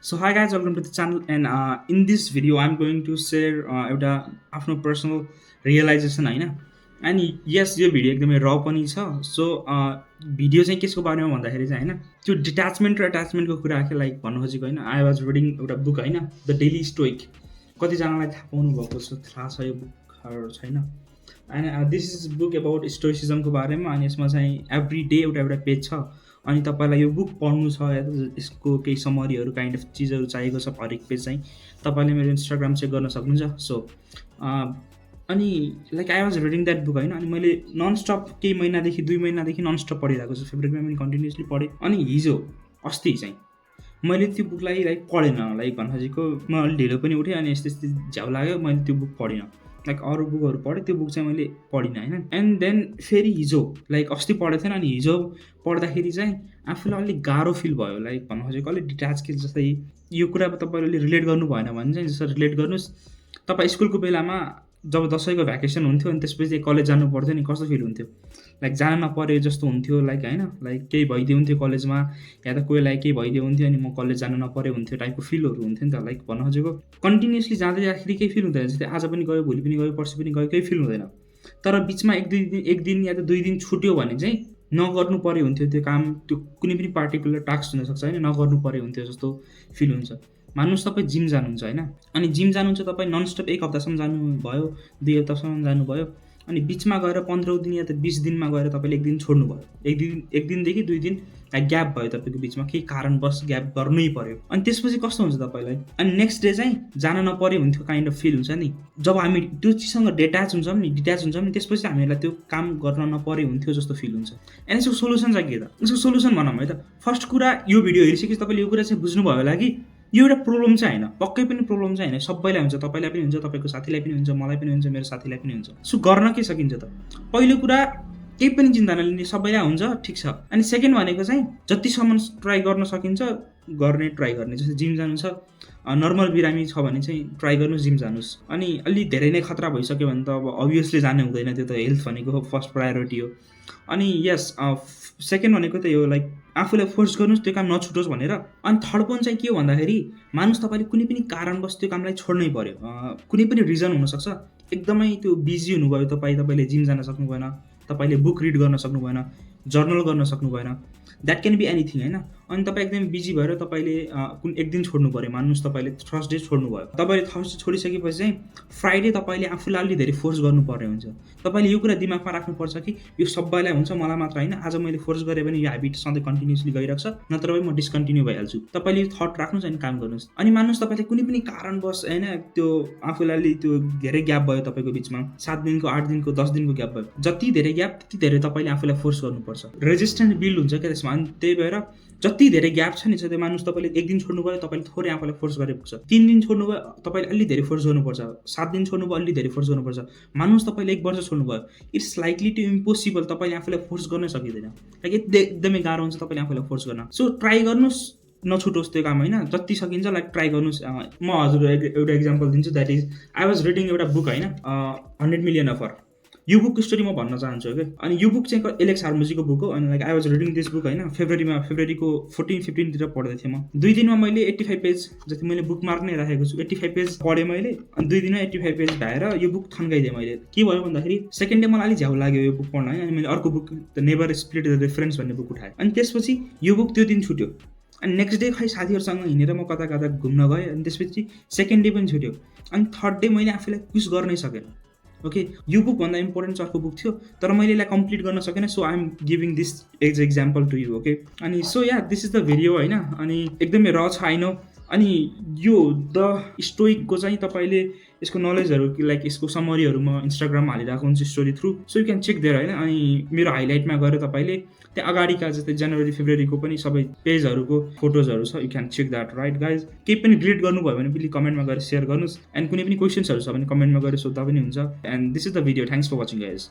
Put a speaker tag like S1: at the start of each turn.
S1: So hi guys, welcome to the channel. And in this video, I'm going to share एउटा आफ्नो personal realisation होइन. अनि यस यो video एकदमै र पनि छ. सो भिडियो चाहिँ कसको बारेमा भन्दाखेरि चाहिँ होइन, त्यो डिट्याचमेन्ट र एट्याचमेन्टको कुरा के लाइक भन्नु खोजेको होइन. आई वाज रिडिङ एउटा बुक होइन, द डेली स्टोइक. कतिजनालाई थाहा पाउनु भएको छ, थाहा छ यो बुकहरू छैन. And this is book about स्टोइसिजमको बारेमा. अनि यसमा चाहिँ एभ्री डे एउटा एउटा पेज छ. अनि तपाईँलाई यो बुक पढ्नु छ या यसको केही समरीहरू काइन्ड अफ चिजहरू चाहिएको छ हरेक पेज चाहिँ तपाईँले मेरो इन्स्टाग्राम चेक गर्न सक्नुहुन्छ. सो अनि like I was reading that book होइन. अनि मैले ननस्टप केही महिनादेखि 2 महिनादेखि ननस्टप पढिरहेको छु. फेब्रुअरीमा पनि कन्टिन्युसली पढेँ. अनि हिजो अस्ति चाहिँ मैले त्यो बुकलाई लाइक पढेन. लाइक भन्न खोजेको म अलिक ढिलो पनि उठेँ अनि यस्तै यस्तै झ्याउ लाग्यो, मैले त्यो बुक पढिनँ. लाइक अरू बुकहरू पढेँ, त्यो बुक चाहिँ मैले पढिनँ होइन. एन्ड देन फेरि हिजो लाइक अस्ति पढेको थिएन. अनि हिजो पढ्दाखेरि चाहिँ आफूलाई अलिक गाह्रो फिल भयो. लाइक भन्नु खोजेको अलिक डिट्याच के जस्तै यो कुरा तपाईँले रिलेट गर्नु भएन भने चाहिँ जस्तो रिलेट गर्नुहोस्. तपाईँ स्कुलको बेलामा जब दसैँको भ्याकेसन हुन्थ्यो अनि त्यसपछि कलेज जानु पर्थ्यो नि, कस्तो फिल हुन्थ्यो? लाइक जान नपरे जस्तो हुन्थ्यो. लाइक होइन, लाइक केही भइदियो हुन्थ्यो कलेजमा या त कोहीलाई केही भइदियो हुन्थ्यो अनि म कलेज जानु नपरे हुन्थ्यो टाइपको फिलहरू हुन्थ्यो नि त. लाइक भन्न खोजेको कन्टिन्युसली जाँदै जाँदाखेरि केही फिल हुँदैन. जस्तै आज पनि गयो, भोलि पनि गयो, पर्सि पनि गयो, केही फिल हुँदैन. तर बिचमा एक दिन या त 2 दिन छुट्यो भने चाहिँ नगर्नु परे हुन्थ्यो त्यो काम. त्यो कुनै पनि पार्टिकुलर टास्क हुनसक्छ होइन, नगर्नु परे हुन्थ्यो जस्तो फिल हुन्छ. मान्नुहोस् तपाईँ जिम जानुहुन्छ होइन, अनि जिम जानुहुन्छ तपाईँ ननस्टप 1 हप्तासम्म जानुभयो, 2 हप्तासम्म जानुभयो. अनि बिचमा गएर 15 दिन या त 20 दिनमा गएर तपाईँले 1 दिन छोड्नुभयो. एक दिनदेखि 2 दिन ग्याप भयो तपाईँको बिचमा, केही कारणवश ग्याप गर्नै पर्यो. अनि त्यसपछि कस्तो हुन्छ तपाईँलाई? अनि नेक्स्ट डे चाहिँ जान नपरे हुन्थ्यो काइन्ड अफ फिल हुन्छ नि. जब हामी त्यो चिजसँग डिट्याच हुन्छौँ नि त्यसपछि हामीलाई त्यो काम गर्न नपरे हुन्थ्यो जस्तो फिल हुन्छ. अनि यसको सोल्युसन चाहिँ के त? यसको सोल्युसन भनौँ है त. फर्स्ट कुरा, यो भिडियो हेरिसकेपछि तपाईँले यो कुरा चाहिँ बुझ्नुभयो होला कि यो एउटा प्रब्लम चाहिँ होइन, पक्कै पनि प्रब्लम चाहिँ होइन. सबैलाई हुन्छ, तपाईँलाई पनि हुन्छ, तपाईँको साथीलाई पनि हुन्छ, मलाई पनि हुन्छ, मेरो साथीलाई पनि हुन्छ. सो गर्न के सकिन्छ त? पहिलो कुरा, केही पनि चिन्ता नलिने, सबैलाई हुन्छ, ठिक छ. अनि सेकेन्ड भनेको चाहिँ जतिसम्म ट्राई गर्न सकिन्छ गर्ने ट्राई गर्ने. जस्तै जिम जानु छ, नर्मल बिरामी छ भने चाहिँ ट्राई गर्नु जिम जानुहोस्. अनि अलि धेरै नै खतरा भइसक्यो भने त अब अभियसली जानु हुँदैन, त्यो त हेल्थ भनेको फर्स्ट प्रायोरिटी हो. अनि यस सेकेन्ड भनेको त यो लाइक आफूलाई फोर्स गर्नुहोस् त्यो काम नछुटोस् भनेर. अनि थर्ड पोइन्ट चाहिँ के हो भन्दाखेरि, मानुस तपाईँले कुनै पनि कारणवश त्यो कामलाई छोड्नै पर्यो. कुनै पनि रिजन हुनसक्छ. एकदमै त्यो बिजी हुनुभयो तपाईँले जिम जान सक्नु भएन, तपाईँले बुक रिड गर्न सक्नु भएन, जर्नल गर्न सक्नु भएन, द्याट क्यान बी एनिथिङ होइन. अनि तपाईँ एकदमै बिजी भएर तपाईँले एक दिन छोड्नु पऱ्यो. मान्नुहोस् तपाईँले थर्सडे छोड्नु भयो. तपाईँले थर्सडे छोडिसकेपछि चाहिँ फ्राइडे तपाईँले आफूलाई अलि धेरै फोर्स गर्नुपर्ने हुन्छ. तपाईँले यो कुरा दिमागमा राख्नुपर्छ कि यो सबैलाई हुन्छ, मलाई मात्र होइन. आज मैले फोर्स गरेँ भने यो ह्याबिट सधैँ कन्टिन्युसली गइरहेको छ, नत्र म डिस्कन्टिन्यू भइहाल्छु. तपाईँले यो थट राख्नुहोस् अनि काम गर्नुहोस्. अनि मान्नुहोस् तपाईँले कुनै पनि कारणवश होइन त्यो आफूलाई त्यो धेरै ग्याप भयो तपाईँको बिचमा, 7 दिनको, 8 दिनको, 10 दिनको ग्याप भयो. जति धेरै ग्याप त्यति धेरै तपाईँले आफूलाई फोर्स गर्नुपर्छ. रेजिस्टेन्स बिल्ड हुन्छ क्या त्यसमा. अनि त्यही भएर जति धेरै ग्याप छ नि, त्यो मानुस तपाईँले 1 दिन छोड्नु भयो, तपाईँले थोरै आफूलाई फोर्स गरेर पुग्छ. 3 दिन छोड्नु भयो, तपाईँले अलि धेरै फोर्स गर्नुपर्छ. 7 दिन छोड्नु भयो, अलि धेरै फोर्स गर्नुपर्छ. मानुस तपाईँले 1 वर्ष छोड्नु भयो, इट्स लाइकली टु इम्पोसिबल. तपाईँले आफूलाई फोर्स गर्नै सकिँदैन. लाइक एकदमै गाह्रो हुन्छ तपाईँले आफूलाई फोर्स गर्न. सो ट्राई गर्नुहोस्, नछुटोस् त्यो काम होइन. जति सकिन्छ लाइक ट्राई गर्नुहोस्. म हजुर एउटा इक्जाम्पल दिन्छु. That is I was reading एउटा बुक होइन, 100 मिलियन अफर. यो बुकको स्टोरी म भन्न चाहन्छु क्या. अनि यो बुक चाहिँ एलेक्स हार्मोजीको बुक हो. अनि like I was reading this book होइन, फेब्रुअरीको 14-15 पढ्दै थिएँ म. 2 दिनमा मैले 85 पेज जति मैले बुक मार्क नै राखेको छु. 85 पेज पढेँ मैले. अनि 2 दिनमा 85 पेज भएर यो बुक थन्काइदिएँ मैले. के भयो भन्दाखेरि सेकेन्ड डे मलाई अलिक झ्याउ लाग्यो यो बुक पढ्न होइन. अनि मैले अर्को book the never split the difference भन्ने बुक उठाएँ. अनि त्यसपछि यो बुक त्यो दिन छुट्यो. अनि नेक्स्ट डे खै साथीहरूसँग हिँडेर म कता कता घुम्न गएँ. अनि त्यसपछि सेकेन्ड डे पनि छुट्यो. अनि थर्ड डे मैले आफूलाई पुस गर्नै सकेन. ओके, यो बुकभन्दा इम्पोर्टेन्ट अर्को बुक थियो, तर मैले यसलाई कम्प्लिट गर्न सकेन. So I am giving this as example to you. Okay, अनि so yeah this is the video होइन. अनि एकदमै र छ होइन. अनि यो द स्टोइकको चाहिँ तपाईँले यसको नलेजहरू लाइक यसको समरीहरू म इन्स्टाग्राममा हालिरहेको हुन्छु story through. So you can check there होइन. अनि मेरो हाइलाइटमा गएर तपाईँले त्यहाँ अगाडिका जस्तै जनवरी फेब्रुअरीको पनि सबै पेजहरूको फोटोजहरू छ. You can check that right guys. केही पनि डिलिट गर्नुभयो भने प्लिज कमेन्टमा गएर सेयर गर्नुहोस्. एन्ड कुनै पनि क्वेसन्सहरू छ भने कमेन्टमा गएर सोद्धा पनि हुन्छ. And this is the video. Thanks for watching guys.